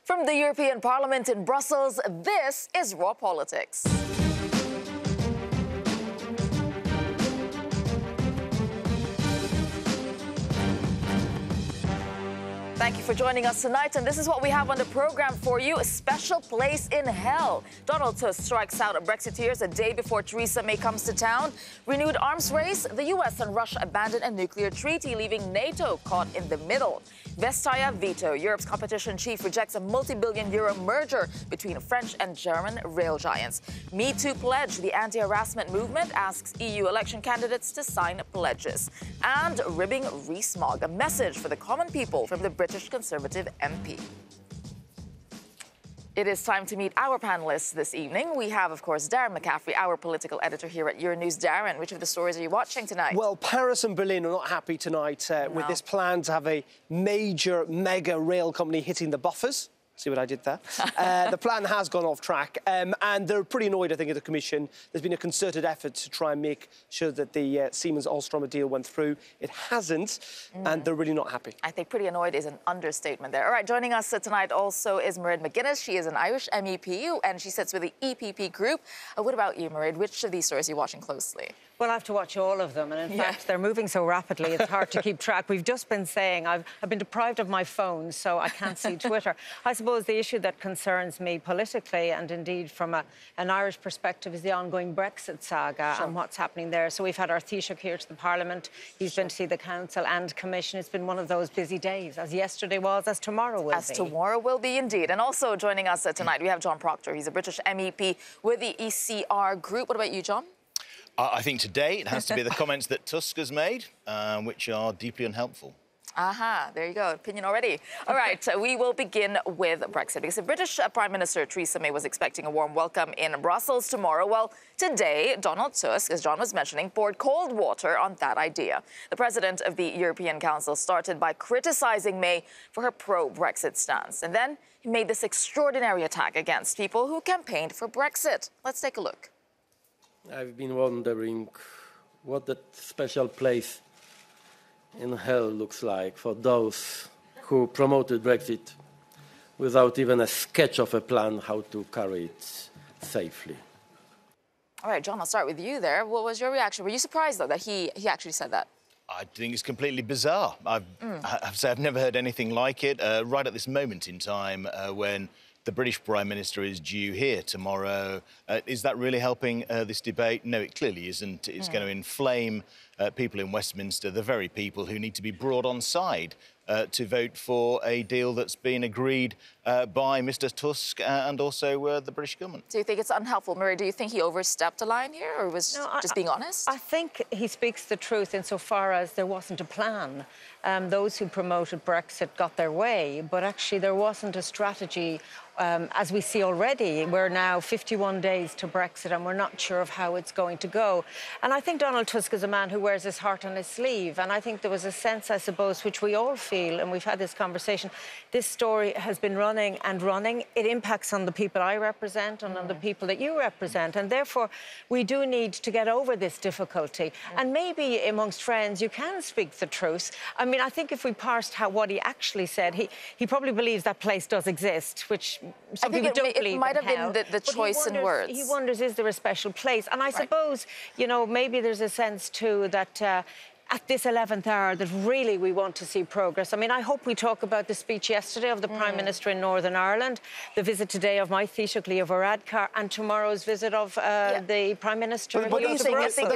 From the European Parliament in Brussels, this is Raw Politics. Thank you for joining us tonight, and this is what we have on the program for you. A special place in hell. Donald Tusk strikes out at Brexiteers a day before Theresa May comes to town. Renewed arms race. The US and Russia abandon a nuclear treaty, leaving NATO caught in the middle. Vestaya veto. Europe's competition chief rejects a multi-billion-euro merger between French and German rail giants. Me Too pledge. The anti-harassment movement asks EU election candidates to sign pledges. And ribbing Rees-Mogg, a message for the common people from the British Conservative MP. It is time to meet our panelists this evening. We have, of course, Darren McCaffrey, our political editor here at Euronews. Darren, which of the stories are you watching tonight? Well, Paris and Berlin are not happy tonight with this plan to have a major, mega rail company hitting the buffers. See what I did there? The plan has gone off track, and they're pretty annoyed, I think, at the Commission. There's been a concerted effort to try and make sure that the Siemens-Alstom deal went through. It hasn't, and they're really not happy. I think pretty annoyed is an understatement there. All right, joining us tonight also is Mairead McGuinness. She is an Irish MEP, and she sits with the EPP group. What about you, Mairead? Which of these stories are you watching closely? Well, I have to watch all of them, and in fact, they're moving so rapidly, it's hard to keep track. We've just been saying I've been deprived of my phone, so I can't see Twitter. I suppose the issue that concerns me politically, and indeed from an Irish perspective, is the ongoing Brexit saga and what's happening there. So we've had our Taoiseach here to the Parliament. He's been to see the Council and Commission. It's been one of those busy days, as yesterday was, as tomorrow will be. As tomorrow will be, indeed. And also joining us tonight, we have John Proctor. He's a British MEP with the ECR group. What about you, John? I think today it has to be the comments that Tusk has made, which are deeply unhelpful. Aha, there you go. Opinion already. All right, we will begin with Brexit, because the British Prime Minister Theresa May was expecting a warm welcome in Brussels tomorrow. Well, today, Donald Tusk, as John was mentioning, poured cold water on that idea. The president of the European Council started by criticizing May for her pro-Brexit stance. And then he made this extraordinary attack against people who campaigned for Brexit. Let's take a look. I've been wondering what that special place in hell looks like for those who promoted Brexit without even a sketch of a plan how to carry it safely. All right, John, I'll start with you there. What was your reaction? Were you surprised, though, that he actually said that? I think it's completely bizarre. I have to say I've never heard anything like it. Right at this moment in time, when the British Prime Minister is due here tomorrow. Is that really helping this debate? No, it clearly isn't. It's going to inflame people in Westminster, the very people who need to be brought on side to vote for a deal that's been agreed by Mr Tusk and also the British government. Do you think it's unhelpful? Murray, do you think he overstepped a line here, or was just being honest? I think he speaks the truth insofar as there wasn't a plan. Those who promoted Brexit got their way, but actually there wasn't a strategy. As we see already, we're now 51 days to Brexit and we're not sure of how it's going to go. And I think Donald Tusk is a man who wears his heart on his sleeve. And I think there was a sense, I suppose, which we all feel, and we've had this conversation, this story has been running and running. It impacts on the people I represent and on the people that you represent. And therefore, we do need to get over this difficulty. And maybe amongst friends, you can speak the truth. I mean, I think if we parsed what he actually said, he probably believes that place does exist, which some people don't believe. It might have been the choice in words. He wonders, is there a special place? And I suppose, you know, maybe there's a sense too that at this 11th hour that really we want to see progress. I mean, I hope we talk about the speech yesterday of the Prime Minister in Northern Ireland, the visit today of my Taoiseach Leo Varadkar, and tomorrow's visit of the Prime Minister. But that's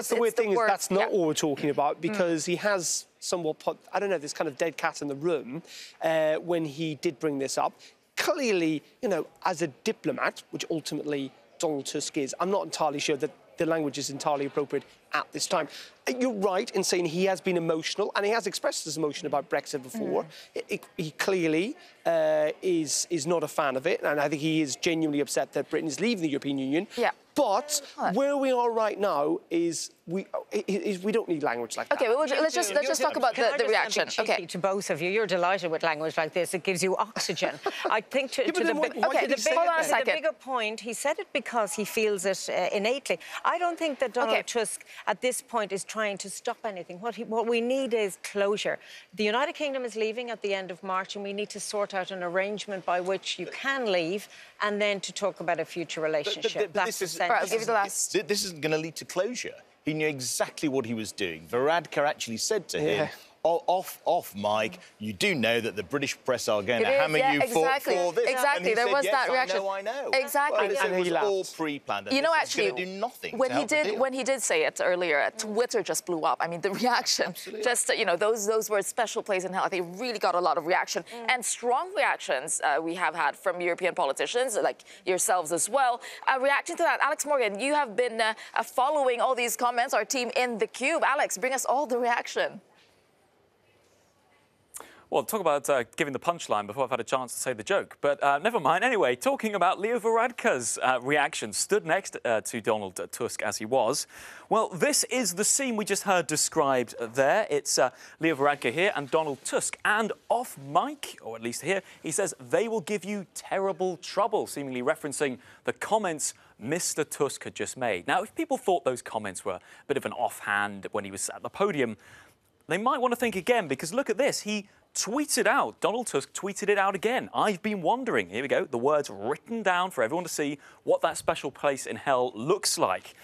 the weird thing is that's not what we're talking about, because he has somewhat put, I don't know, this kind of dead cat in the room when he did bring this up. Clearly, you know, as a diplomat, which ultimately Donald Tusk is, I'm not entirely sure that the language is entirely appropriate at this time. You're right in saying he has been emotional, and he has expressed his emotion about Brexit before. He clearly is not a fan of it, and I think he is genuinely upset that Britain is leaving the European Union. Yeah. But where we are right now is we don't need language like that. Okay, well, let's just talk about the reaction. Okay, to both of you, you're delighted with language like this. It gives you oxygen. I think to the bigger point, he said it because he feels it innately. I don't think that Donald Tusk at this point is trying to stop anything. What we need is closure. The United Kingdom is leaving at the end of March, and we need to sort out an arrangement by which you can leave and then to talk about a future relationship. This isn't going to lead to closure. He knew exactly what he was doing. Varadkar actually said to him, off, Mike, you do know that the British press are going to hammer you for this. Exactly, there was that reaction. I know. Exactly. Well, it was all pre-planned. You know, actually, do nothing when he did say it earlier, Twitter just blew up. I mean, the reaction, just, you know, those words, special place in hell, I think really got a lot of reaction. And strong reactions we have had from European politicians, like yourselves as well. Reacting to that, Alex Morgan, you have been following all these comments, our team in the Cube. Alex, bring us all the reaction. Well, talk about giving the punchline before I've had a chance to say the joke. But never mind. Anyway, talking about Leo Varadkar's reaction, stood next to Donald Tusk as he was. Well, this is the scene we just heard described there. It's Leo Varadkar here and Donald Tusk. And off mic, or at least here, he says they will give you terrible trouble, seemingly referencing the comments Mr. Tusk had just made. Now, if people thought those comments were a bit of an offhand when he was at the podium, they might want to think again, because look at this. He tweeted out, Donald Tusk tweeted it out again. I've been wondering, here we go, the words written down for everyone to see what that special place in hell looks like.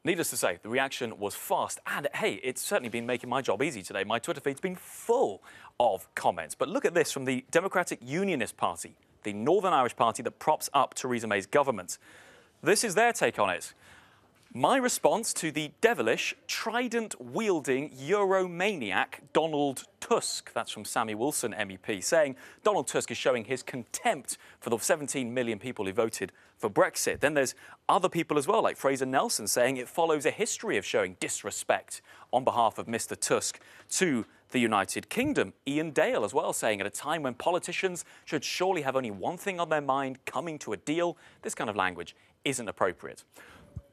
Needless to say, the reaction was fast. And hey, it's certainly been making my job easy today. My Twitter feed's been full of comments. But look at this from the Democratic Unionist Party, the Northern Irish party that props up Theresa May's government. This is their take on it. My response to the devilish, trident-wielding Euromaniac Donald Tusk. That's from Sammy Wilson, MEP, saying Donald Tusk is showing his contempt for the 17 million people who voted for Brexit. Then there's other people as well, like Fraser Nelson, saying it follows a history of showing disrespect on behalf of Mr. Tusk to the United Kingdom. Ian Dale as well, saying at a time when politicians should surely have only one thing on their mind, coming to a deal, this kind of language isn't appropriate.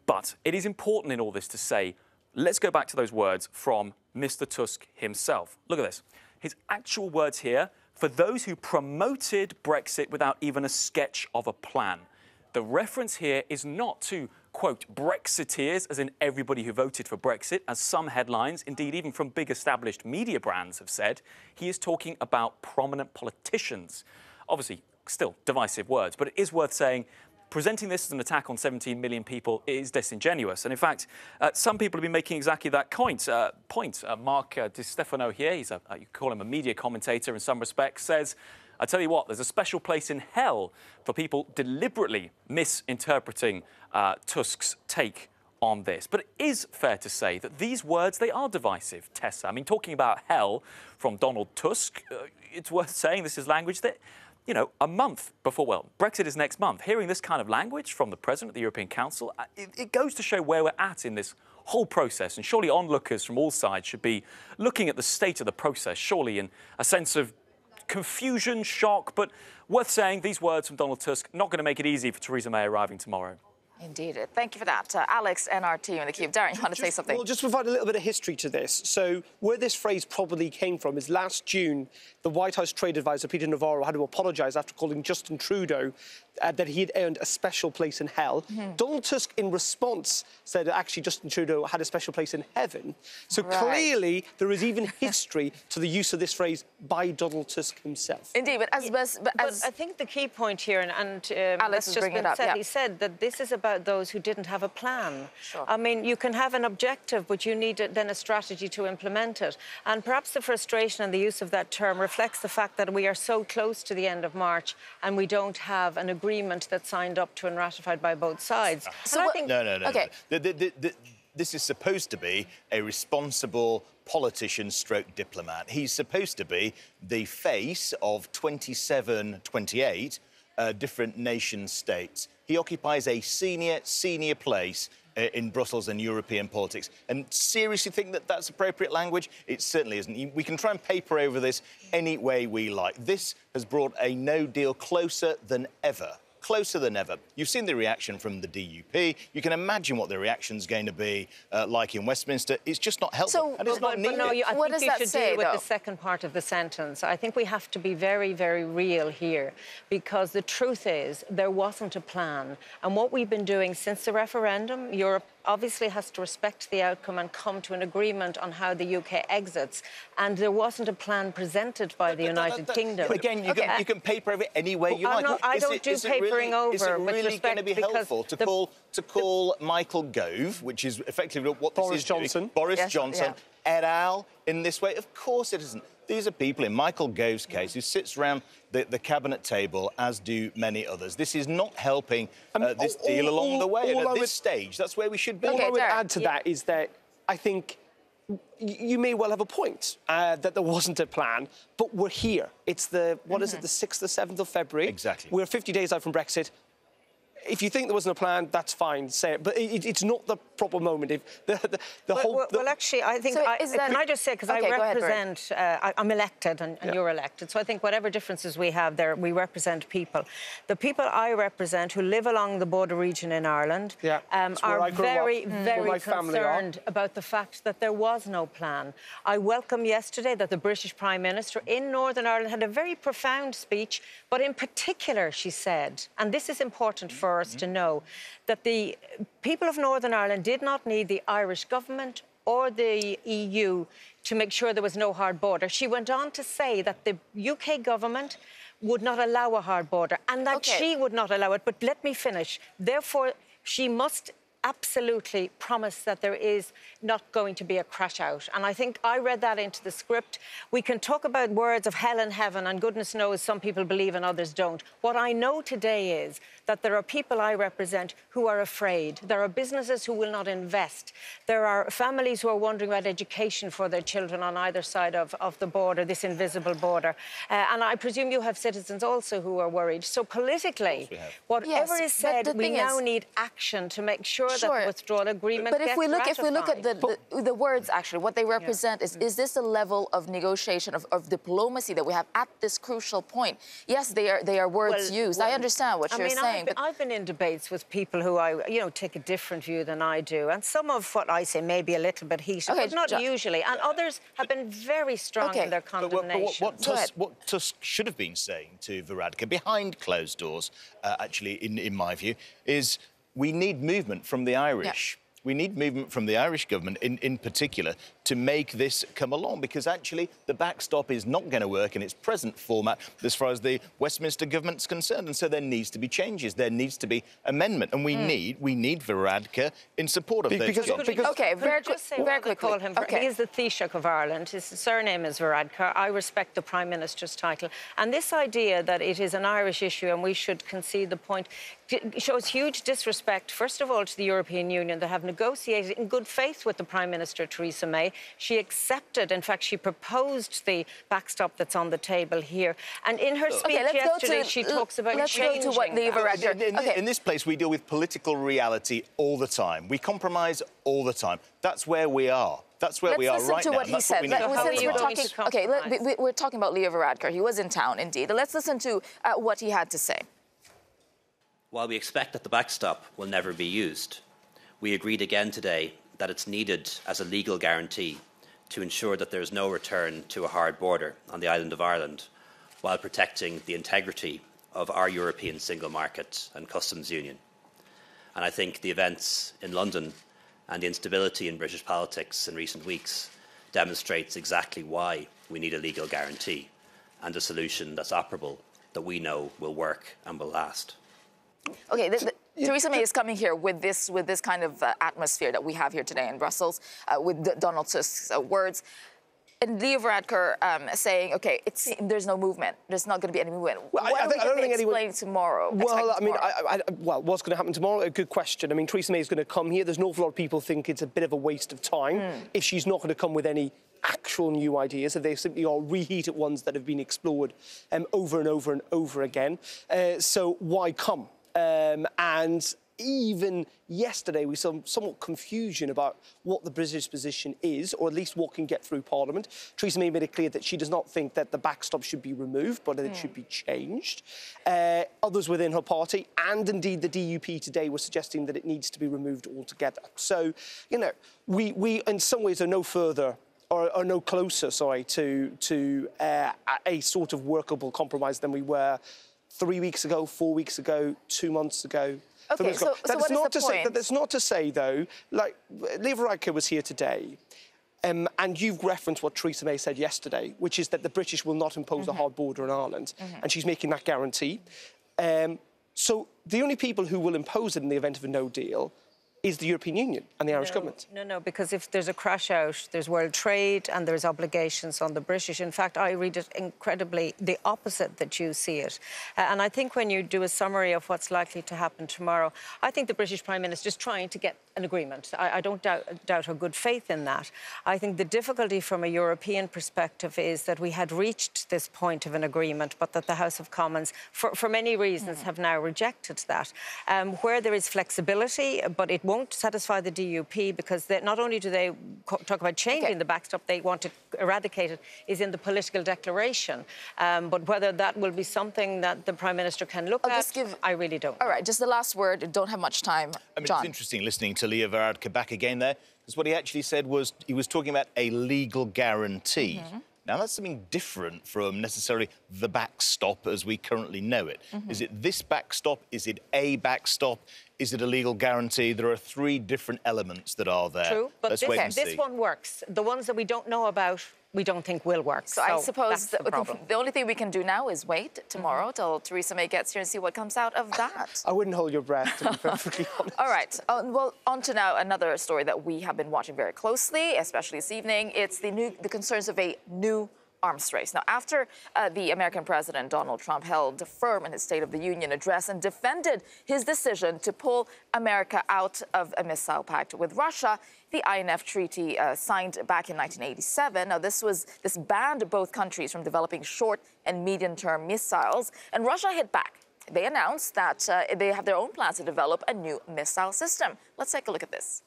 But it is important in all this to say, let's go back to those words from Mr. Tusk himself. Look at this. His actual words here, for those who promoted Brexit without even a sketch of a plan. The reference here is not to, quote, Brexiteers, as in everybody who voted for Brexit, as some headlines, indeed even from big established media brands have said. He is talking about prominent politicians. Obviously, still divisive words, but it is worth saying presenting this as an attack on 17 million people is disingenuous. And in fact, some people have been making exactly that point. Mark Di Stefano here, he's you call him a media commentator in some respects, says, I tell you what, there's a special place in hell for people deliberately misinterpreting Tusk's take on this. But it is fair to say that these words, they are divisive, Tessa. I mean, talking about hell from Donald Tusk, it's worth saying this is language that, you know, a month before, well, Brexit is next month. Hearing this kind of language from the President of the European Council, it goes to show where we're at in this whole process. And surely onlookers from all sides should be looking at the state of the process, surely in a sense of confusion, shock, but worth saying, these words from Donald Tusk, not going to make it easy for Theresa May arriving tomorrow. Indeed. Thank you for that, Alex and our team in the Cube. Darren, you want to say something? Well, just to provide a little bit of history to this. So where this phrase probably came from is last June, the White House trade advisor, Peter Navarro, had to apologise after calling Justin Trudeau that he had earned a special place in hell. Donald Tusk, in response, said that actually Justin Trudeau had a special place in heaven. So clearly there is even history to the use of this phrase by Donald Tusk himself. Indeed, but as I think the key point here, and Alex has just been said, he said that this is about those who didn't have a plan. Sure. I mean, you can have an objective, but you need then a strategy to implement it. And perhaps the frustration and the use of that term reflects the fact that we are so close to the end of March and we don't have an agreement that's signed up to and ratified by both sides. So I think, no. Okay. This is supposed to be a responsible politician stroke diplomat. He's supposed to be the face of 28 different nation states. He occupies a senior place in Brussels and European politics. And seriously think that that's appropriate language? It certainly isn't. We can try and paper over this any way we like. This has brought a no deal closer than ever. Closer than ever. You've seen the reaction from the DUP. You can imagine what the reaction's going to be like in Westminster. It's just not helpful, and it's not needed. No, I what think does you that should say, deal with though? the second part of the sentence. I think we have to be very, very real here, because the truth is there wasn't a plan. And what we've been doing since the referendum, Europe obviously has to respect the outcome and come to an agreement on how the UK exits. And there wasn't a plan presented by the United Kingdom. Again, you can paper over it any way you like. I don't do papering over. Is it really going to be helpful to call Michael Gove, which is effectively what this is doing, Boris Johnson, et al. In this way? Of course it isn't. These are people, in Michael Gove's case, who sits around the cabinet table, as do many others. This is not helping this deal along the way. And at this stage, that's where we should be. All I would add to that is that I think you may well have a point that there wasn't a plan, but we're here. It's the 6th or 7th of February. Exactly. We're 50 days out from Brexit. If you think there wasn't a plan, that's fine, say it. But it's not the proper moment. If Well, actually, I think... can I just say, because I represent... I'm elected and you're elected, so I think whatever differences we have there, we represent people. The people I represent who live along the border region in Ireland are very, very concerned about the fact that there was no plan. I welcome yesterday that the British Prime Minister in Northern Ireland had a very profound speech, but in particular, she said, and this is important for us to know, that the people of Northern Ireland did not need the Irish government or the EU to make sure there was no hard border. She went on to say that the UK government would not allow a hard border and that she would not allow it. But let me finish. Therefore, she must absolutely promise that there is not going to be a crash out. And I think I read that into the script. We can talk about words of hell and heaven, and goodness knows some people believe and others don't. What I know today is that there are people I represent who are afraid. There are businesses who will not invest. There are families who are wondering about education for their children on either side of the border, this invisible border. And I presume you have citizens also who are worried. So politically, whatever is said, we now need action to make sure that the withdrawal agreement gets ratified. If we look at the words, actually, what they represent is this a level of negotiation, of diplomacy that we have at this crucial point? Yes, they are words used. I understand what you're saying. I've been in debates with people who take a different view than I do, and some of what I say may be a little bit heated, but not usually. And others have been very strong in their condemnation. But what Tusk should have been saying to Varadkar behind closed doors, actually, in my view, is we need movement from the Irish. We need movement from the Irish government, in particular, to make this come along, because actually the backstop is not going to work in its present format as far as the Westminster government's concerned, and so there needs to be changes. There needs to be amendment, and we need Varadkar in support of those changes. Very quickly. Call him. He is the Taoiseach of Ireland. His surname is Varadkar. I respect the Prime Minister's title, and this idea that it is an Irish issue and we should concede the point shows huge disrespect, first of all, to the European Union that have negotiated in good faith with the Prime Minister, Theresa May. She accepted, in fact, she proposed the backstop that's on the table here. And in her speech yesterday, she talks about changing. Let's go to what in this place, we deal with political reality all the time. We compromise all the time. That's where we are. That's where we are right now. Let's listen to what he said. We're talking about Leo Varadkar. He was in town, indeed. Let's listen to what he had to say. While we expect that the backstop will never be used, we agreed again today that it's needed as a legal guarantee to ensure that there is no return to a hard border on the island of Ireland, while protecting the integrity of our European single market and customs union. And I think the events in London and the instability in British politics in recent weeks demonstrates exactly why we need a legal guarantee and a solution that's operable, that we know will work and will last. OK, Theresa May is coming here with this kind of atmosphere that we have here today in Brussels, with Donald Tusk's words. And Leo Varadkar saying, OK, there's no movement. There's not going to be any movement. Well, I don't think explain tomorrow. Well, I mean, what's going to happen tomorrow? A good question. I mean, Theresa May is going to come here. There's an awful lot of people think it's a bit of a waste of time if she's not going to come with any actual new ideas, if they simply are reheated ones that have been explored over and over and over again. So why come? And even yesterday, we saw somewhat confusion about what the British position is, or at least what can get through Parliament. Theresa May made it clear that she does not think that the backstop should be removed, but that it should be changed. Others within her party, and indeed the DUP today, were suggesting that it needs to be removed altogether. So, you know, we in some ways are no further or no closer, to a sort of workable compromise than we were 3 weeks ago, 4 weeks ago, 2 months ago. Okay, so what is the point? That's not to say, though, like, Leo Varadkar was here today, and you've referenced what Theresa May said yesterday, which is that the British will not impose a hard border in Ireland, and she's making that guarantee. So the only people who will impose it in the event of a no deal is the European Union and the Irish government. No, because if there's a crash out, there's world trade and there's obligations on the British. In fact, I read it incredibly the opposite that you see it. And I think when you do a summary of what's likely to happen tomorrow, I think the British Prime Minister is trying to get an agreement. I don't doubt her good faith in that. I think the difficulty from a European perspective is that we had reached this point of an agreement, but that the House of Commons, for many reasons, have now rejected that. Where there is flexibility, but it won't satisfy the DUP because not only do they talk about changing the backstop, they want to eradicate it, is in the political declaration. But whether that will be something that the Prime Minister can look at, I really don't know. All right, just the last word. Don't have much time. I mean, John. It's interesting listening to Leo Varadkar back again there, because what he actually said was he was talking about a legal guarantee. Now, that's something different from necessarily the backstop as we currently know it. Is it this backstop? Is it a backstop? Is it a legal guarantee? There are three different elements that are there. True, but this one works. The ones that we don't know about, we don't think will work. So I suppose the only thing we can do now is wait tomorrow till Theresa May gets here and see what comes out of that. I wouldn't hold your breath, to be perfectly honest. All right. Well, on to now another story that we have been watching very closely, especially this evening. It's the concerns of a new arms race. Now, after the American President Donald Trump held firm in his State of the Union address and defended his decision to pull America out of a missile pact with Russia, the INF Treaty signed back in 1987. Now, this banned both countries from developing short and medium-term missiles, and Russia hit back. They announced that they have their own plans to develop a new missile system. Let's take a look at this.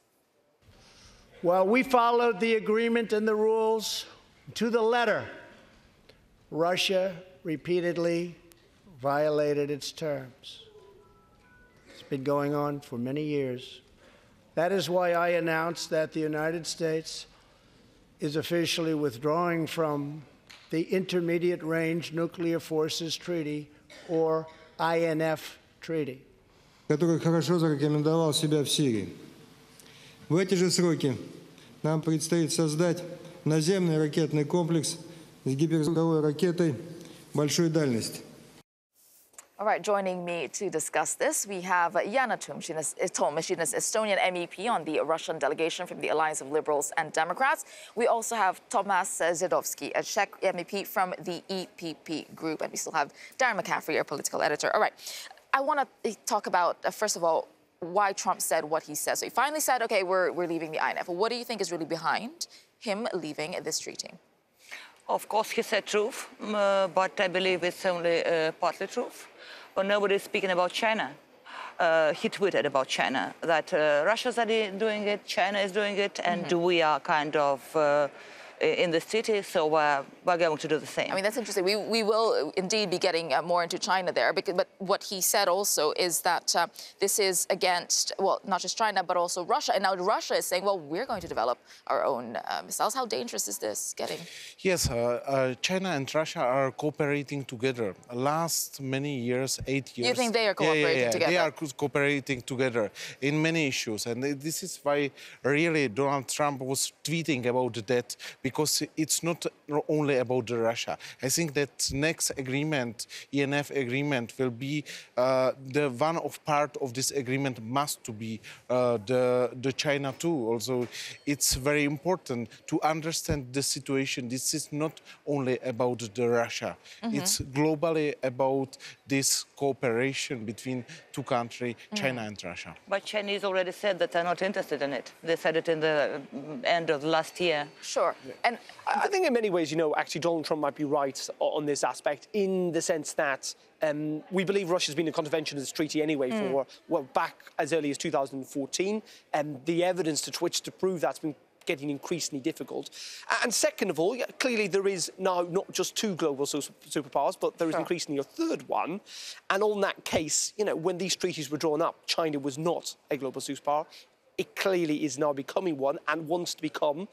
Well, we followed the agreement and the rules to the letter. Russia repeatedly violated its terms. It's been going on for many years. That is why I announced that the United States is officially withdrawing from the Intermediate Range Nuclear Forces Treaty, or INF Treaty. Который хорошо зарекомендовал себя в Сирии. В эти же сроки нам предстоит создать наземный ракетный комплекс с гиперзвуковой ракетой большой дальности. All right, joining me to discuss this, we have Yana Toom. She's an Estonian MEP on the Russian delegation from the Alliance of Liberals and Democrats. We also have Tomas Zedovsky, a Czech MEP from the EPP group. And we still have Darren McCaffrey, our political editor. All right, I want to talk about, first of all, why Trump said what he said. So he finally said, OK, we're leaving the INF. What do you think is really behind him leaving this treaty? Of course, he said truth, but I believe it's only partly truth. But nobody is speaking about China. He tweeted about China, that Russia's doing it, China is doing it, and we are kind of in the city, so we're going to do the same. I mean, that's interesting. We will indeed be getting more into China there. But what he said also is that this is against, well, not just China, but also Russia. And now Russia is saying, well, we're going to develop our own missiles. How dangerous is this getting? Yes, China and Russia are cooperating together. Last many years, 8 years. You think they are cooperating together? They are cooperating together in many issues. And this is why really Donald Trump was tweeting about that, because it's not only about Russia. I think that next agreement, INF agreement, will be the one of part of this agreement must to be the China too. Also, it's very important to understand the situation. This is not only about the Russia. It's globally about this cooperation between two countries, China and Russia. But Chinese already said that they're not interested in it. They said it in the end of last year. Sure. And I think in many ways, actually Donald Trump might be right on this aspect, in the sense that we believe Russia's been in contravention of this treaty anyway for, well, back as early as 2014. And the evidence to which to prove that's been getting increasingly difficult. And second of all, clearly there is now not just two global superpowers, but there is increasingly a third one. And on that case, when these treaties were drawn up, China was not a global superpower. It clearly is now becoming one and wants to become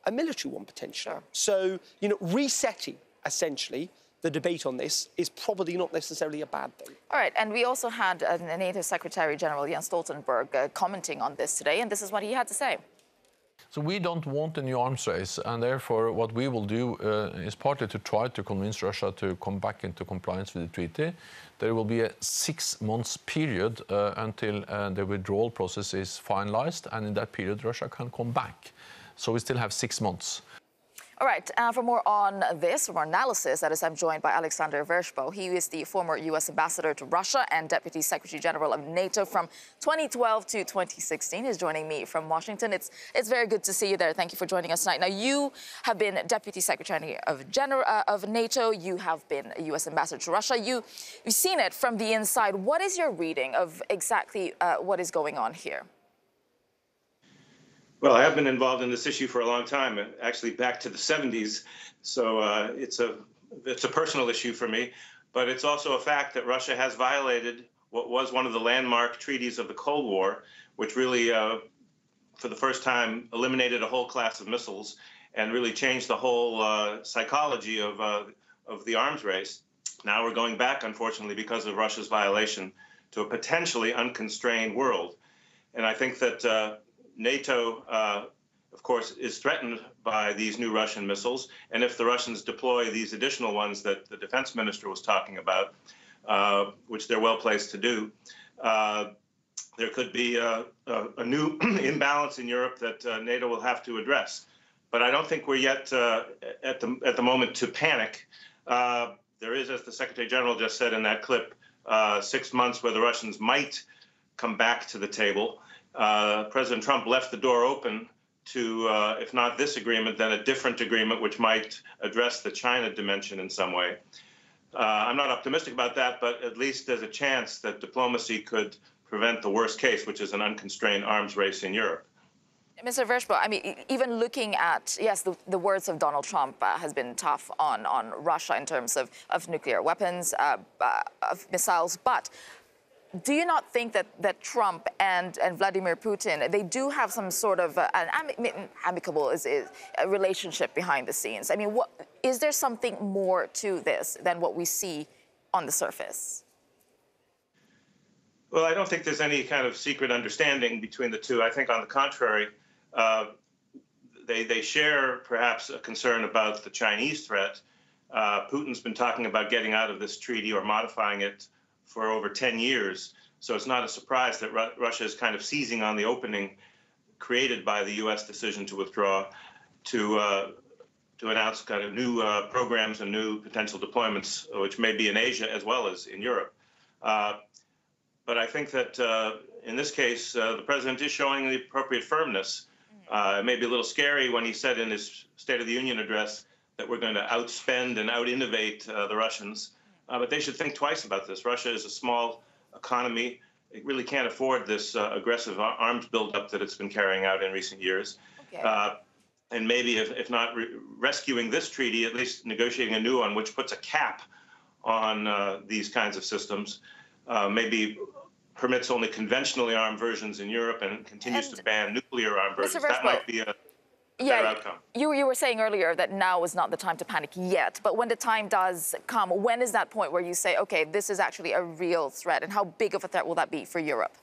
a military one, potentially. So, resetting, essentially, the debate on this is probably not necessarily a bad thing. All right, and we also had NATO Secretary General Jens Stoltenberg commenting on this today, and this is what he had to say. So we don't want a new arms race, and therefore what we will do is partly to try to convince Russia to come back into compliance with the treaty. There will be a 6 months period until the withdrawal process is finalized, and in that period Russia can come back. So we still have 6 months. All right, for more on this, for more analysis, that is, I'm joined by Alexander Vershbow. He is the former U.S. ambassador to Russia and Deputy Secretary General of NATO from 2012 to 2016. He's joining me from Washington. It's very good to see you there. Thank you for joining us tonight. Now, you have been Deputy Secretary of NATO. You have been a U.S. ambassador to Russia. You've seen it from the inside. What is your reading of exactly what is going on here? Well, I have been involved in this issue for a long time, actually back to the 70s. So it's a personal issue for me, but it's also a fact that Russia has violated what was one of the landmark treaties of the Cold War, which really, for the first time, eliminated a whole class of missiles and really changed the whole psychology of the arms race. Now we're going back, unfortunately, because of Russia's violation, to a potentially unconstrained world. And I think that NATO, of course, is threatened by these new Russian missiles. And if the Russians deploy these additional ones that the defense minister was talking about, which they're well placed to do, there could be a new imbalance in Europe that NATO will have to address. But I don't think we're yet at the moment to panic. There is, as the Secretary General just said in that clip, 6 months where the Russians might come back to the table. President Trump left the door open to, if not this agreement, then a different agreement which might address the China dimension in some way. I'm not optimistic about that, but at least there's a chance that diplomacy could prevent the worst case, which is an unconstrained arms race in Europe. Mr. Vershbow, I mean, even looking at, yes, the words of Donald Trump has been tough on Russia in terms of nuclear weapons, of missiles, but do you not think that Trump and Vladimir Putin, they do have some sort of an amicable relationship behind the scenes? I mean, is there something more to this than what we see on the surface? Well, I don't think there's any kind of secret understanding between the two. I think, on the contrary, they share perhaps a concern about the Chinese threat. Putin's been talking about getting out of this treaty or modifying it for over 10 years. So it's not a surprise that Russia is kind of seizing on the opening created by the U.S. decision to withdraw to announce kind of new programs and new potential deployments, which may be in Asia as well as in Europe. But I think that in this case, the president is showing the appropriate firmness. It may be a little scary when he said in his State of the Union address that we're going to outspend and out-innovate the Russians. But they should think twice about this. Russia is a small economy. It really can't afford this aggressive arms buildup that it's been carrying out in recent years. Okay. And maybe, if not rescuing this treaty, at least negotiating a new one, which puts a cap on these kinds of systems, maybe permits only conventionally armed versions in Europe and continues to ban nuclear armed versions. That might be a better outcome. You were saying earlier that now is not the time to panic yet, but when the time does come, when is that point where you say, okay, this is actually a real threat, and how big of a threat will that be for Europe?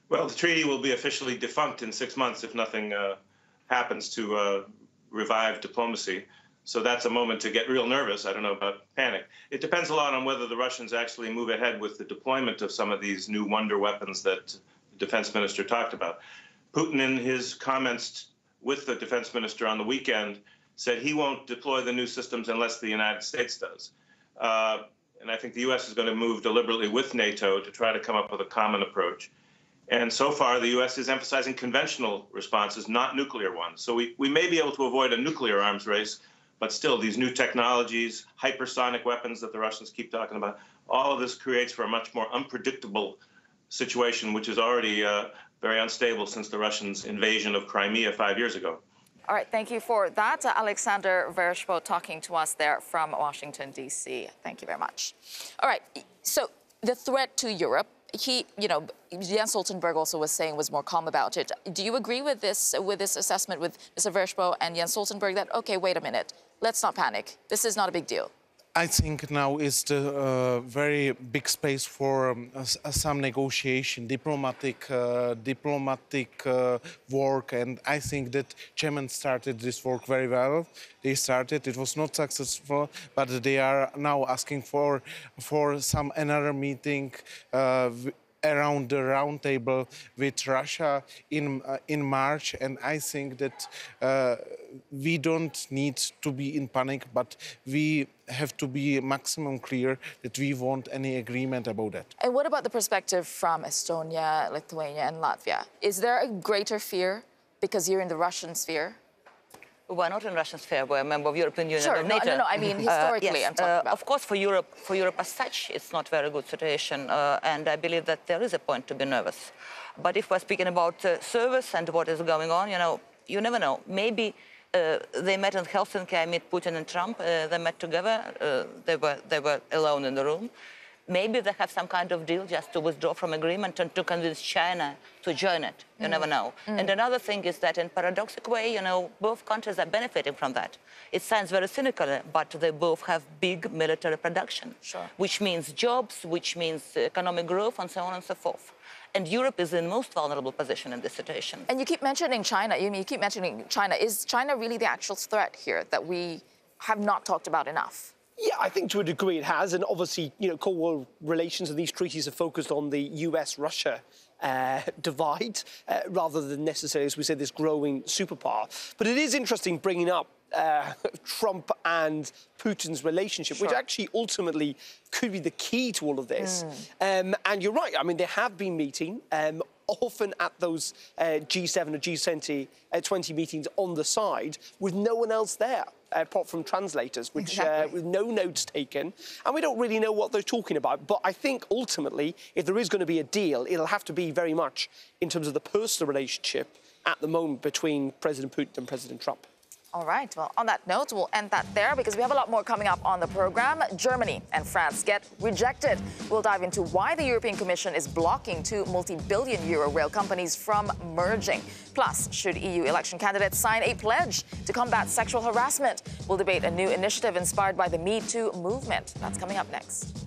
Well, the treaty will be officially defunct in 6 months if nothing happens to revive diplomacy. So that's a moment to get real nervous. I don't know about panic. It depends a lot on whether the Russians actually move ahead with the deployment of some of these new wonder weapons that the defense minister talked about. Putin, in his comments with the defense minister on the weekend, said he won't deploy the new systems unless the United States does. And I think the U.S. is going to move deliberately with NATO to try to come up with a common approach. And so far, the U.S. is emphasizing conventional responses, not nuclear ones. So we may be able to avoid a nuclear arms race, but still, these new technologies, hypersonic weapons that the Russians keep talking about, all of this creates for a much more unpredictable situation, which is already very unstable since the Russians' invasion of Crimea 5 years ago. All right, thank you for that. Alexander Vershbow talking to us there from Washington, D.C. Thank you very much. All right, so the threat to Europe, Jens Stoltenberg also was saying was more calm about it. Do you agree with this assessment with Mr. Vershbow and Jens Stoltenberg that, okay, wait a minute, let's not panic. This is not a big deal. I think now is the very big space for some negotiation, diplomatic work, and I think that Germany started this work very well. They started; it was not successful, but they are now asking for some another meeting around the round table with Russia in March, and I think that we don't need to be in panic, but we have to be maximum clear that we want any agreement about that. And what about the perspective from Estonia, Lithuania, and Latvia? Is there a greater fear because you're in the Russian sphere? We're not in Russian sphere. We're a member of European Union sure, and NATO. No, I mean historically. Yes, I'm talking about. Of course, for Europe as such, it's not a very good situation, and I believe that there is a point to be nervous. But if we're speaking about service and what is going on, you never know. Maybe they met in Helsinki. I met Putin and Trump. They met together. They were alone in the room. Maybe they have some kind of deal just to withdraw from agreement and to convince China to join it. You never know. And another thing is that in paradoxical way, both countries are benefiting from that. It sounds very cynical, but they both have big military production, which means jobs, which means economic growth, and so on and so forth. And Europe is in most vulnerable position in this situation. And you keep mentioning China. You keep mentioning China. Is China really the actual threat here that we have not talked about enough? Yeah, I think to a degree it has. And obviously, Cold War relations and these treaties are focused on the US-Russia divide rather than necessarily, as we said, this growing superpower. But it is interesting bringing up Trump and Putin's relationship, which actually ultimately could be the key to all of this. And you're right. I mean, they have been meeting often at those G7 or G20 meetings on the side with no one else there, apart from translators, which with no notes taken. And we don't really know what they're talking about. But I think ultimately, if there is going to be a deal, it'll have to be very much in terms of the personal relationship at the moment between President Putin and President Trump. All right. Well, on that note, we'll end that there because we have a lot more coming up on the program. Germany and France get rejected. We'll dive into why the European Commission is blocking two multi-billion-euro rail companies from merging. Plus, should EU election candidates sign a pledge to combat sexual harassment? We'll debate a new initiative inspired by the Me Too movement. That's coming up next.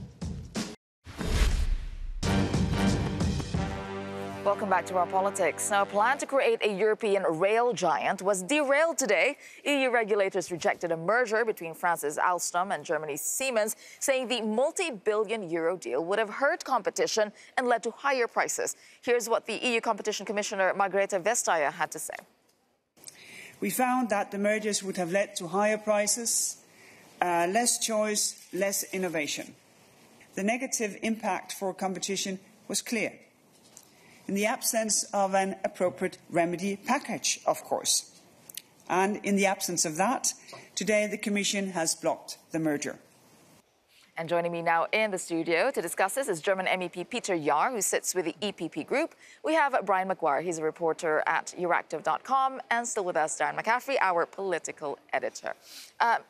Welcome back to Our Politics. Now, a plan to create a European rail giant was derailed today. EU regulators rejected a merger between France's Alstom and Germany's Siemens, saying the multi-billion-euro deal would have hurt competition and led to higher prices. Here's what the EU Competition Commissioner Margrethe Vestager had to say. We found that the mergers would have led to higher prices, less choice, less innovation. The negative impact for competition was clear. In the absence of an appropriate remedy package, of course. And in the absence of that, today the Commission has blocked the merger. And joining me now in the studio to discuss this is German MEP Peter Jahr, who sits with the EPP Group. We have Brian McGuire, he's a reporter at Euractiv.com, and still with us, Darren McCaffrey, our political editor.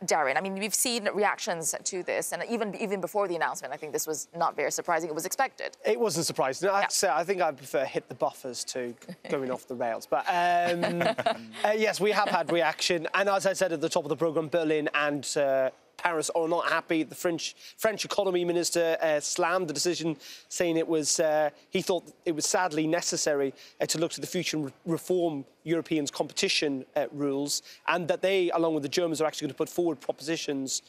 Darren, I mean, we've seen reactions to this, and even before the announcement, I think this was not very surprising. It was expected. It wasn't surprising. I think I prefer hit the buffers to going off the rails. But yes, we have had reaction. And as I said at the top of the programme, Berlin and Paris are not happy. The French economy minister slammed the decision, saying it was he thought it was sadly necessary to look to the future and reform Europeans' competition rules, and that they, along with the Germans, are actually going to put forward propositions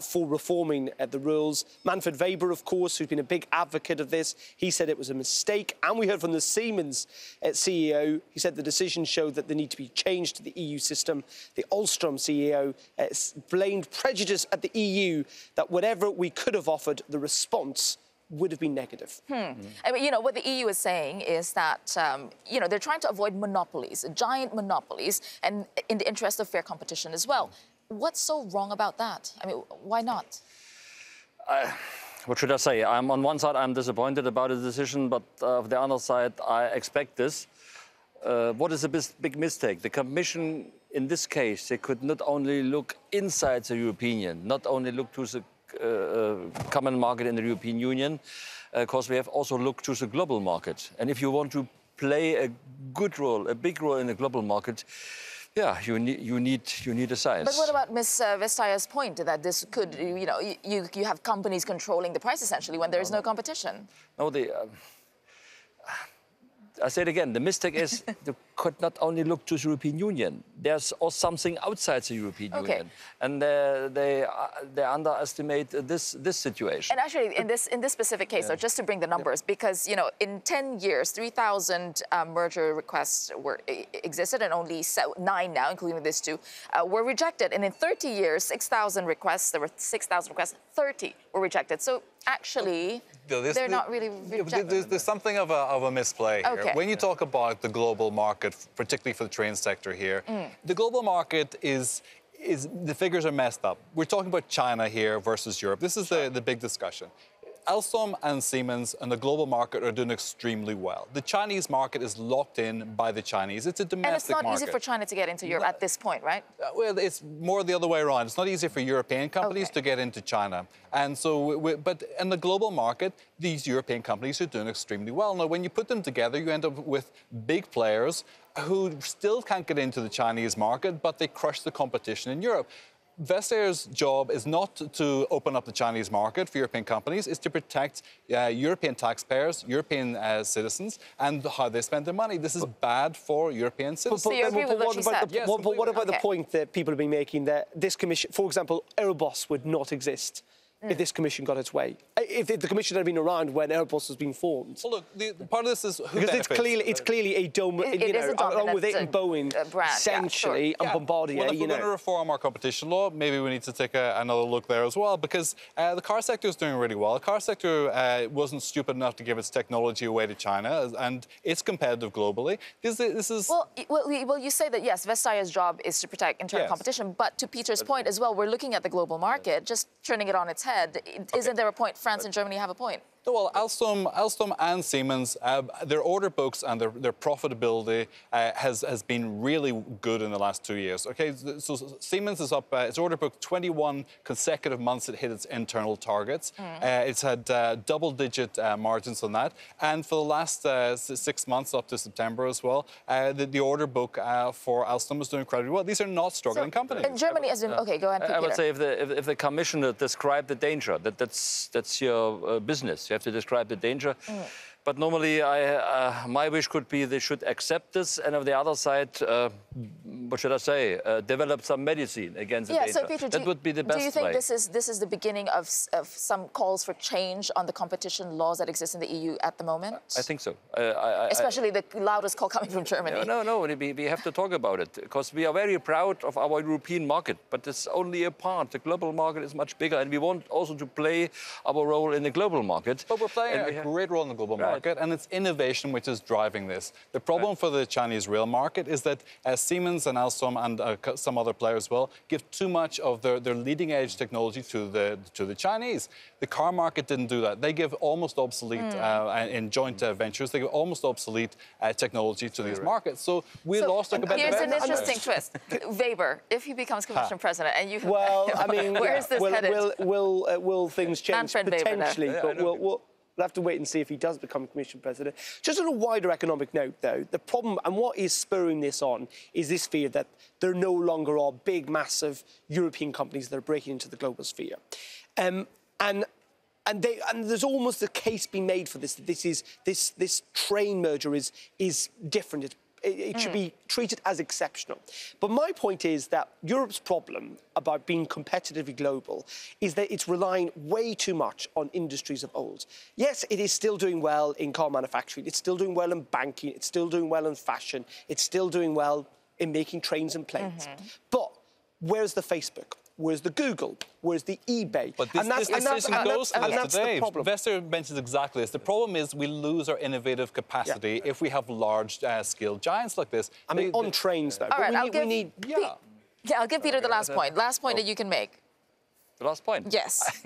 for reforming the rules. Manfred Weber, of course, who's been a big advocate of this, he said it was a mistake. And we heard from the Siemens CEO, he said the decision showed that they need to be changed to the EU system. The Alstom CEO blamed prejudice at the EU, that whatever we could have offered, the response would have been negative. I mean, what the EU is saying is that, they're trying to avoid monopolies, giant monopolies, and in the interest of fair competition as well. What's so wrong about that? I mean, why not? What should I say? On one side, I'm disappointed about the decision, but on the other side, I expect this. What is a big mistake? The Commission, in this case, they could not only look inside the European Union, not only look to the common market in the European Union, because we have also looked to the global market. And if you want to play a good role, a big role in the global market, Yeah, you need a science. But what about Ms. Vestager's point that this could, you know, you have companies controlling the price essentially when there is no competition? No, I say it again, the mistake is you could not only look to the European Union. There's also something outside the European Union. And they underestimate this situation. And actually, in this specific case, though, just to bring the numbers, because, you know, in 10 years, 3,000 merger requests existed, and only 9 now, including these 2, were rejected. And in 30 years, 6,000 requests, there were 6,000 requests, 30 were rejected. So actually, they're not really rejected. There's something of a misplay here. Okay. When you talk about the global market, particularly for the train sector here, the global market is the figures are messed up. We're talking about China here versus Europe. This is the big discussion. Alstom and Siemens and the global market are doing extremely well. The Chinese market is locked in by the Chinese. It's a domestic market. And it's not easy for China to get into Europe at this point, right? Well, it's more the other way around. It's not easy for European companies to get into China. And so, but in the global market, these European companies are doing extremely well. Now, when you put them together, you end up with big players who still can't get into the Chinese market, but they crush the competition in Europe. Vestager's job is not to open up the Chinese market for European companies, it's to protect European taxpayers, European citizens, and how they spend their money. This is bad for European citizens. So you agree with what she said? But what about the point that people have been making that this commission, for example, Airbus would not exist if this commission got its way? If the commission had been around when Airbus was being formed? Well, look, part of this is who because benefits. it's clearly a along with it and Boeing, brand, essentially, and Bombardier. Well, if we're going to reform our competition law, maybe we need to take another look there as well, because the car sector is doing really well. The car sector wasn't stupid enough to give its technology away to China, and it's competitive globally. This is... Well, you say that, yes, Vestager's job is to protect internal competition, but to Peter's point as well, we're looking at the global market, just turning it on its head. Isn't there a point? France and Germany have a point. Well, Alstom and Siemens, their order books and their profitability has been really good in the last 2 years. Okay, so Siemens is up, its order book 21 consecutive months it hit its internal targets. It's had double-digit margins on that. And for the last 6 months up to September as well, the order book for Alstom is doing incredibly well. These are not struggling companies. And Germany has been... OK, go ahead, Peter. I would say if the commissioner described the danger, that's your business. You have to describe the danger. But normally, my wish could be they should accept this, and on the other side, what should I say, develop some medicine against the danger. So Peter, that would be the best way. Do you think this is the beginning of some calls for change on the competition laws that exist in the EU at the moment? I think so. Especially the loudest call coming from Germany. No, we have to talk about it, because we are very proud of our European market, but it's only a part. The global market is much bigger, and we want also to play our role in the global market. But we're playing a great role in the global market. And it's innovation which is driving this. The problem for the Chinese rail market is that Siemens and Alstom and some other players will give too much of their leading-edge technology to the Chinese. The car market didn't do that. They give almost obsolete, in joint ventures, they give almost obsolete technology to these markets. So we lost a competitive edge. Here's an interesting twist. Weber, if he becomes Commission President, and you... Well, I mean, where is this headed? Will things change? Potentially, Weber, but we'll have to wait and see if he does become Commission President. Just on a wider economic note, though, the problem, and what is spurring this on, is this fear that there no longer are big, massive European companies that are breaking into the global sphere. And there's almost a case being made for this, that this train merger is different. It should be treated as exceptional. But my point is that Europe's problem about being competitively global is that it's relying way too much on industries of old. Yes, it is still doing well in car manufacturing. It's still doing well in banking. It's still doing well in fashion. It's still doing well in making trains and planes. But where's the Facebook? Where's the Google? Where's the eBay? But this decision goes to this today. Vestager mentions exactly this. The problem is we lose our innovative capacity if we have large-scale giants like this. I mean, on trains, though. All right, I'll give Peter the last point. Last point that you can make. The last point? Yes.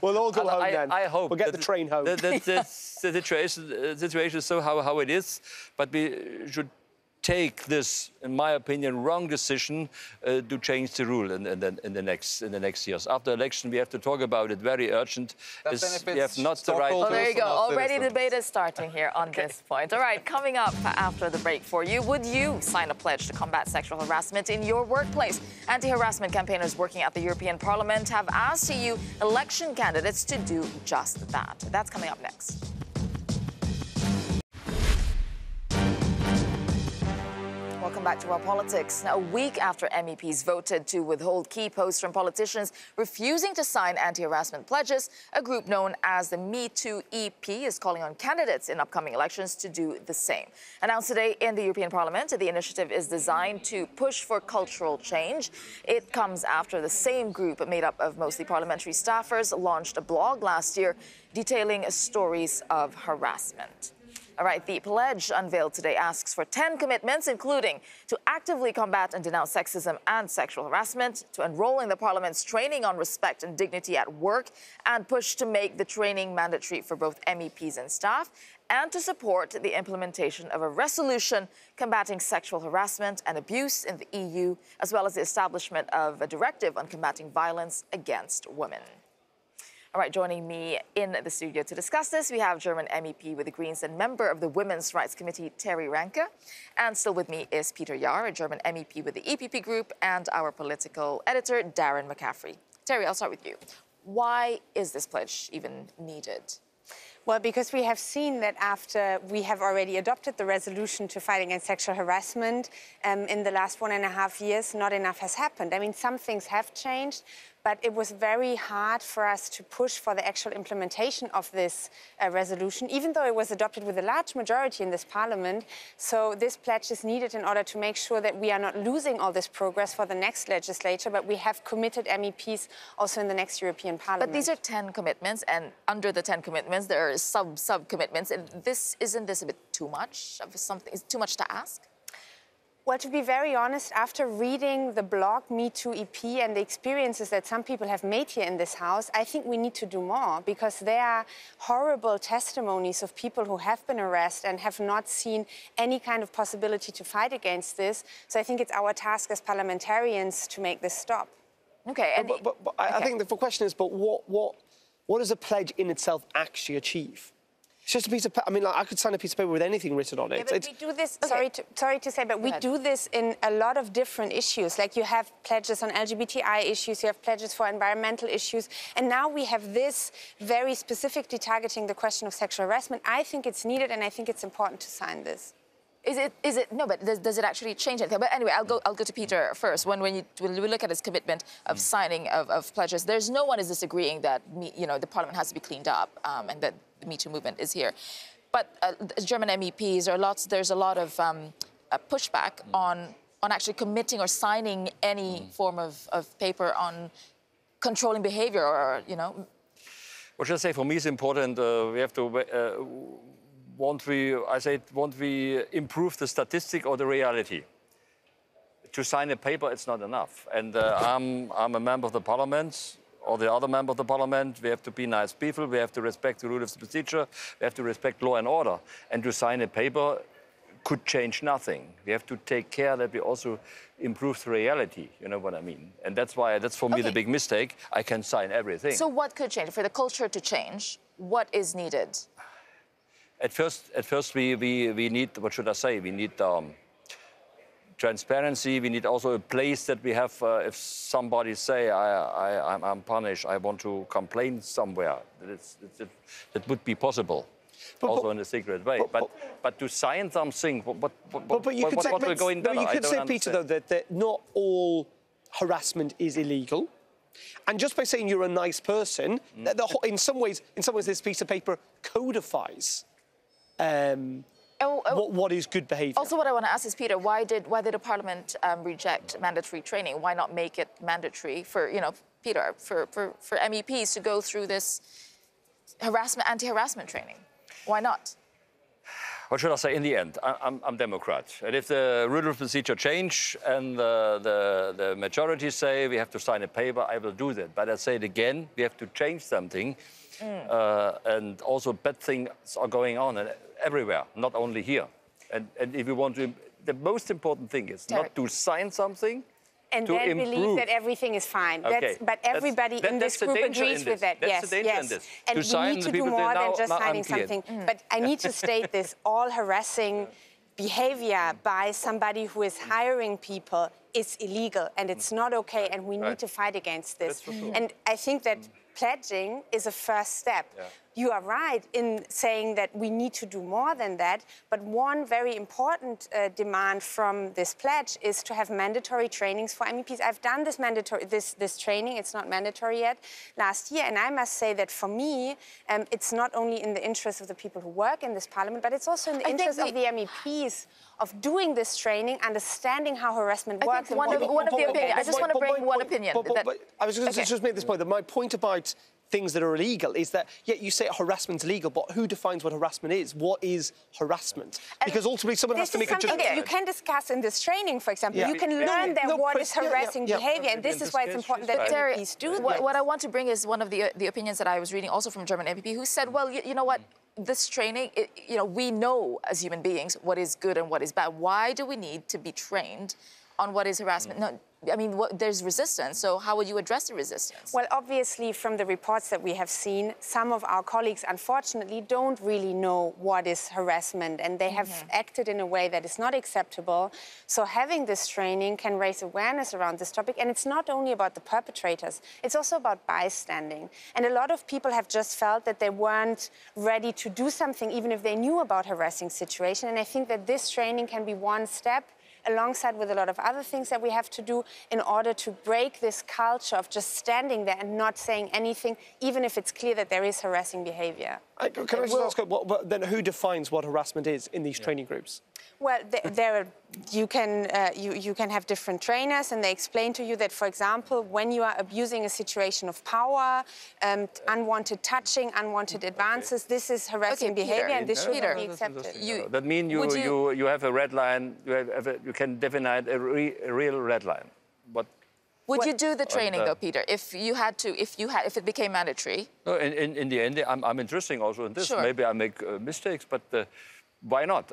We'll all go home then. I hope. We'll get the train home. The situation is so how it is, but we should take this, in my opinion, wrong decision to change the rule in the next years. After election, we have to talk about it very urgent. We have not the right. Well, there you go. Already debate is starting here on this point. All right, coming up after the break for you, would you sign a pledge to combat sexual harassment in your workplace? Anti-harassment campaigners working at the European Parliament have asked EU election candidates to do just that. That's coming up next. Welcome back to Raw Politics. Now, a week after MEPs voted to withhold key posts from politicians refusing to sign anti-harassment pledges, a group known as the Me Too EP is calling on candidates in upcoming elections to do the same. Announced today in the European Parliament, the initiative is designed to push for cultural change. It comes after the same group, made up of mostly parliamentary staffers, launched a blog last year detailing stories of harassment. All right, the pledge unveiled today asks for 10 commitments, including to actively combat and denounce sexism and sexual harassment, to enroll in the Parliament's training on respect and dignity at work, and push to make the training mandatory for both MEPs and staff, and to support the implementation of a resolution combating sexual harassment and abuse in the EU, as well as the establishment of a directive on combating violence against women. All right, joining me in the studio to discuss this, we have German MEP with the Greens and member of the Women's Rights Committee, Terry Ranke. And still with me is Peter Jahr, a German MEP with the EPP Group, and our political editor, Darren McCaffrey. Terry, I'll start with you. Why is this pledge even needed? Well, because we have seen that after we have already adopted the resolution to fight against sexual harassment in the last 1.5 years, not enough has happened. I mean, some things have changed, but it was very hard for us to push for the actual implementation of this resolution, even though it was adopted with a large majority in this parliament. So this pledge is needed in order to make sure that we are not losing all this progress for the next legislature, but we have committed MEPs also in the next European Parliament. But these are 10 commitments, and under the 10 commitments, there are sub-commitments. And isn't this a bit too much of something? Is it too much to ask? Well, to be very honest, after reading the blog Me Too EP and the experiences that some people have made here in this house, I think we need to do more, because there are horrible testimonies of people who have been arrested and have not seen any kind of possibility to fight against this. So I think it's our task as parliamentarians to make this stop. Okay. And I think the question is, but what does a pledge in itself actually achieve? It's just a piece of paper. I mean, like, I could sign a piece of paper with anything written on it. Yeah, but we do this, sorry to say, but we do this in a lot of different issues. Like, you have pledges on LGBTI issues, you have pledges for environmental issues, and now we have this very specifically targeting the question of sexual harassment. I think it's needed, and I think it's important to sign this. Is it? No, but does it actually change anything? But anyway, I'll go to Peter first. When we look at his commitment of signing of pledges, there's no one is disagreeing that the Parliament has to be cleaned up and that the Me Too movement is here. But German MEPs, there's a lot of pushback on actually committing or signing any form of paper on controlling behavior, or What should I say? For me, it's important. We have to. Won't we improve the statistic or the reality? To sign a paper, it's not enough. And I'm a member of the parliament, or the other member of the parliament. We have to be nice people. We have to respect the rule of procedure. We have to respect law and order. And to sign a paper could change nothing. We have to take care that we also improve the reality. You know what I mean? And that's for me the big mistake. I can sign everything. So what could change? For the culture to change, what is needed? At first, we need, what should I say? We need transparency. We need also a place that we have. If somebody say I'm punished, I want to complain somewhere. That would be possible, also in a secret way. But to sign something, what we're going better? You could say, Peter, though, that not all harassment is illegal. And just by saying you're a nice person, in some ways, this piece of paper codifies what is good behaviour. Also, what I want to ask is, Peter, why did the Parliament reject mandatory training? Why not make it mandatory for Peter, for MEPs to go through this anti-harassment training? Why not? What should I say? In the end, I'm Democrat. And if the rule of procedure change and the majority say we have to sign a paper, I will do that. But I say it again, we have to change something. And also bad things are going on everywhere, not only here. And if we want to the most important thing is not to sign something, and to then improve. believe that everything is fine. Okay. But everybody in this group agrees with that. That's the danger in this. And we need to do more than just signing something. But I need to state this, all harassing behavior by somebody who is hiring people is illegal, and it's not okay, and we need to fight against this. And I think that pledging is a first step. You are right in saying that we need to do more than that, but one very important demand from this pledge is to have mandatory trainings for MEPs. I've done this training, it's not mandatory yet, last year, and I must say that for me, it's not only in the interest of the people who work in this parliament, but it's also in the interest of the MEPs of doing this training, understanding how harassment works. One of the opinions. I just want to bring one opinion. I was going to just make this point, that my point about things that are illegal is that, you say harassment's illegal, but who defines what harassment is? What is harassment? Because ultimately someone has to make a judgment. That you can discuss in this training, for example. You can learn what is harassing behavior, and this is why it's important that MEPs do that. What I want to bring is one of the opinions that I was reading also from a German MEP who said, well, you know what? This training, we know as human beings what is good and what is bad. Why do we need to be trained on what is harassment? No, I mean, there's resistance, so how would you address the resistance? Well, obviously, from the reports that we have seen, some of our colleagues, unfortunately, don't really know what is harassment, and they have acted in a way that is not acceptable. So having this training can raise awareness around this topic, and it's not only about the perpetrators, it's also about bystanding. And a lot of people have just felt that they weren't ready to do something, even if they knew about harassing situation, and I think that this training can be one step alongside with a lot of other things that we have to do in order to break this culture of just standing there and not saying anything, even if it's clear that there is harassing behavior. Can I just ask, then who defines what harassment is in these training groups? Well, you can have different trainers, and they explain to you that, for example, when you are abusing a situation of power, unwanted touching, unwanted advances, this is harassing behavior, and this should not be accepted. That means you have a red line. You can define a real red line. Would you do the training though, Peter, if it became mandatory? No, in the end, I'm interested also in this. Sure. Maybe I make mistakes, but why not?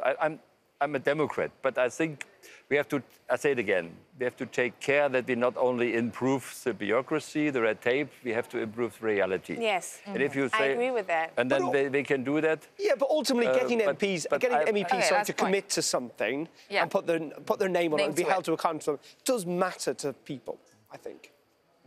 I'm a Democrat, but I think we have to, I say it again, we have to take care that we not only improve the bureaucracy, the red tape, we have to improve reality. Yes, and if you say, I agree with that. And then they can do that. Yeah, but ultimately getting MEPs to commit to something and put their name on it and be held to account for it does matter to people, I think.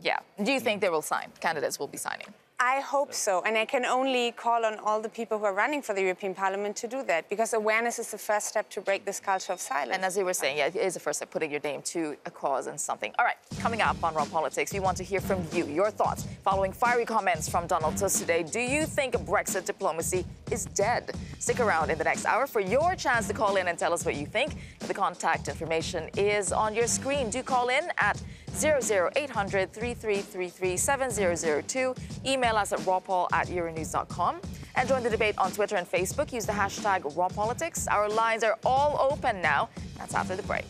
Yeah. Do you think they will sign? Candidates will be signing? I hope so, and I can only call on all the people who are running for the European Parliament to do that, because awareness is the first step to break this culture of silence. And as you were saying, it is the first step, putting your name to a cause and something. All right, coming up on Raw Politics, we want to hear from you, your thoughts, following fiery comments from Donald Tusk today. Do you think Brexit diplomacy is dead? Stick around in the next hour for your chance to call in and tell us what you think. The contact information is on your screen. Do call in at 00800 3333 7002. Email us at rawpaul@euronews.com. And join the debate on Twitter and Facebook. Use the hashtag #RawPolitics. Our lines are all open now. That's after the break.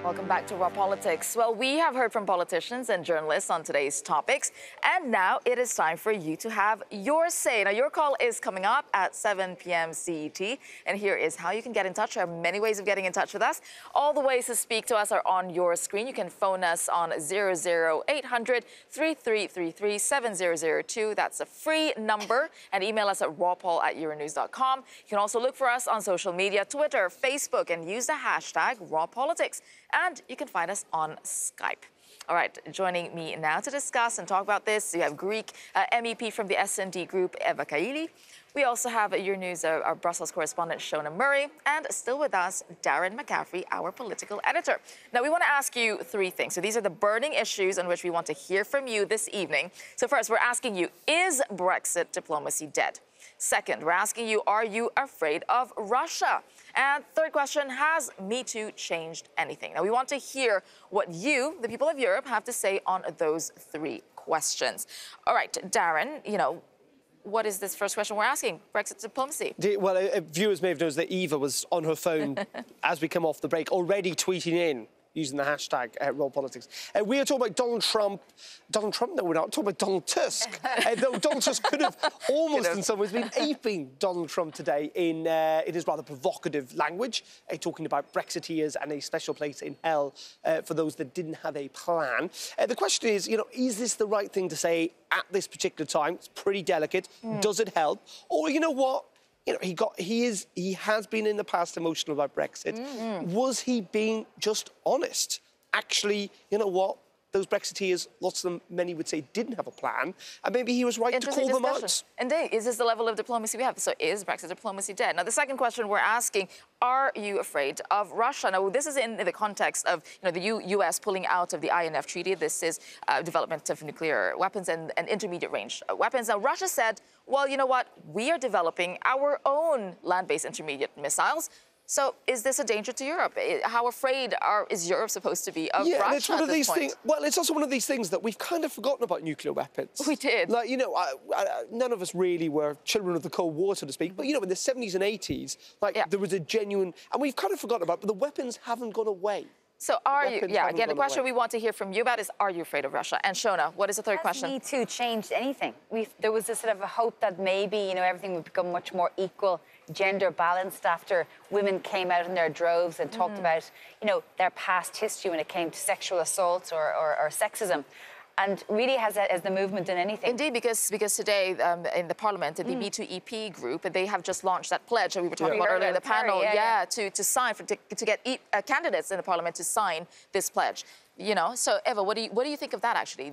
Welcome back to Raw Politics. Well, we have heard from politicians and journalists on today's topics, and now it is time for you to have your say. Now, your call is coming up at 7 p.m. CET, and here is how you can get in touch. There are many ways of getting in touch with us. All the ways to speak to us are on your screen. You can phone us on 00800 3333 7002. That's a free number, and email us at rawpaul@euronews.com. You can also look for us on social media, Twitter, Facebook, and use the hashtag #RawPolitics. And you can find us on Skype. All right, joining me now to discuss and talk about this, we have Greek MEP from the S&D Group, Eva Kaili. We also have Euronews, our Brussels correspondent, Shona Murray, and still with us, Darren McCaffrey, our political editor. Now, we want to ask you three things. So these are the burning issues on which we want to hear from you this evening. So first, we're asking you, is Brexit diplomacy dead? Second, we're asking you, are you afraid of Russia? And third question, has Me Too changed anything? Now, we want to hear what you, the people of Europe, have to say on those three questions. All right, Darren, what is this first question we're asking? Brexit diplomacy. Well, viewers may have noticed that Eva was on her phone as we come off the break, already tweeting in using the hashtag #RawPolitics. We are talking about Donald Trump. Donald Trump? No, we're not. We're talking about Donald Tusk. Though Donald Tusk could have almost, in some ways, been aping Donald Trump today in his rather provocative language, talking about Brexiteers and a special place in hell for those that didn't have a plan. The question is, is this the right thing to say at this particular time? It's pretty delicate. Does it help? Or, you know what? He has been in the past emotional about Brexit. Was he being just honest? Actually, you know what? Those Brexiteers, lots of them, many would say, didn't have a plan, and maybe he was right to call them out. Indeed, is this the level of diplomacy we have? So is Brexit diplomacy dead? Now, the second question we're asking, are you afraid of Russia? Now, this is in the context of the U.S. pulling out of the INF Treaty. This is development of nuclear weapons and intermediate-range weapons. Now, Russia said, well, you know what? We are developing our own land-based intermediate missiles. So is this a danger to Europe? How afraid is Europe supposed to be of Russia and it's one at of this these point? things. Well, it's also one of these things that we've kind of forgotten about nuclear weapons. We did. Like, none of us really were children of the Cold War, so to speak. But, in the 70s and 80s, there was a genuine... And we've kind of forgotten about it, but the weapons haven't gone away. So are you... Yeah, again, the question we want to hear from you about is, are you afraid of Russia? And Shona, what is the third question? Has Me Too changed anything? There was this sort of a hope that maybe, everything would become much more equal, gender balanced after women came out in their droves and talked about, their past history when it came to sexual assaults or sexism. And really, has the movement done anything? Indeed, because today in the Parliament, the Me Too EP group, they have just launched that pledge that we were talking about earlier in the panel, to sign, to get candidates in the Parliament to sign this pledge. So Eva, what do you think of that? Actually,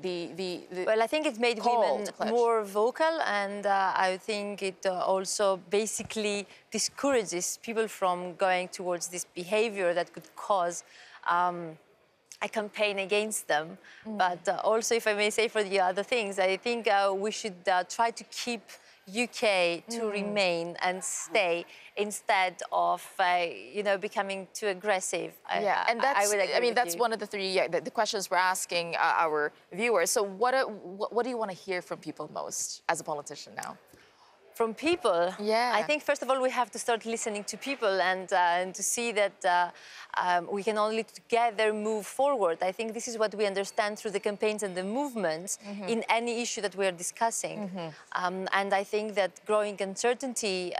well, I think it made women more vocal, and I think it also basically discourages people from going towards this behaviour that could cause a campaign against them. But also, if I may say, for the other things, I think we should try to keep UK to remain and stay instead of, becoming too aggressive. And that's one of the three the questions we're asking our viewers. So what do you want to hear from people most as a politician now? From people? Yeah. I think, first of all, we have to start listening to people and to see that we can only together move forward. I think this is what we understand through the campaigns and the movements in any issue that we are discussing. And I think that growing uncertainty,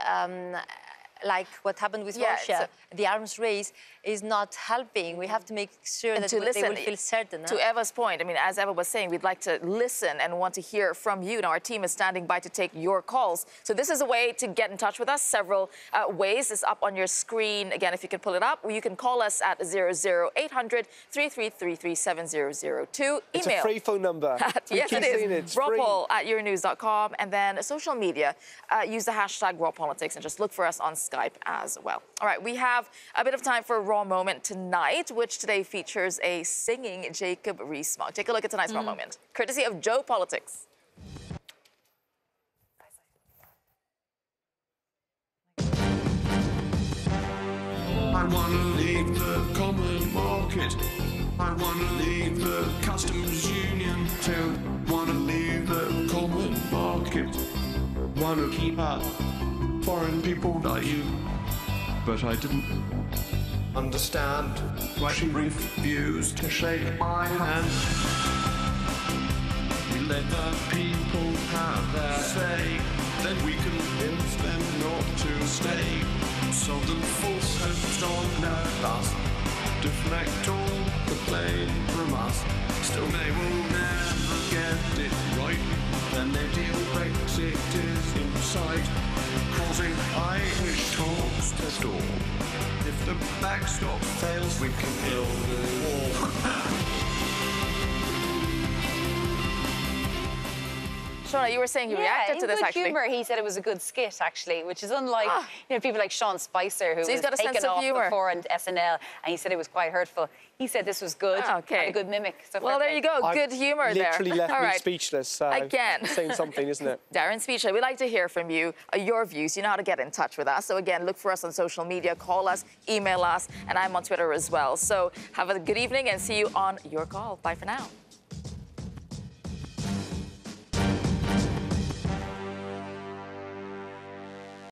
like what happened with Russia, the arms race, is not helping. We have to make sure that they will feel certain. To Eva's point, as Eva was saying, we'd like to listen and want to hear from you. Now, our team is standing by to take your calls. So this is a way to get in touch with us. Several ways is up on your screen. Again, if you could pull it up, you can call us at 00800 333 7002. It's a free phone number. Yes, it is. rawpoll@euronews.com. And then social media, use the hashtag #RawPolitics and just look for us on Skype as well. All right, we have a bit of time for a Raw Moment tonight, which today features a singing Jacob Rees-Mogg. Take a look at tonight's Raw Moment, courtesy of Joe Politics. I want to leave the common market. I want to leave the customs union too. Want to leave the common market. Want to keep out foreign people like you. But I didn't understand why she refused to shake my hand. We let the people have their say, then we convince them not to stay. So the falsehoods don't let us deflect all the blame from us. Still they will never get it right. Then they deal Brexit is in sight, causing Irish talks to stall. If the backstop fails, we can build a wall. Shona, you were saying you reacted to this, actually. In good humour, he said it was a good skit, actually, which is unlike people like Sean Spicer, who was taken off before on SNL, and he said it was quite hurtful. He said this was good, a good mimic. So well, there you go, good humour there. Literally left me speechless. Again. Saying something, isn't it? Darren, speechless. We'd like to hear from you, your views. You know how to get in touch with us. So again, look for us on social media, call us, email us, and I'm on Twitter as well. So have a good evening and see you on Your Call. Bye for now.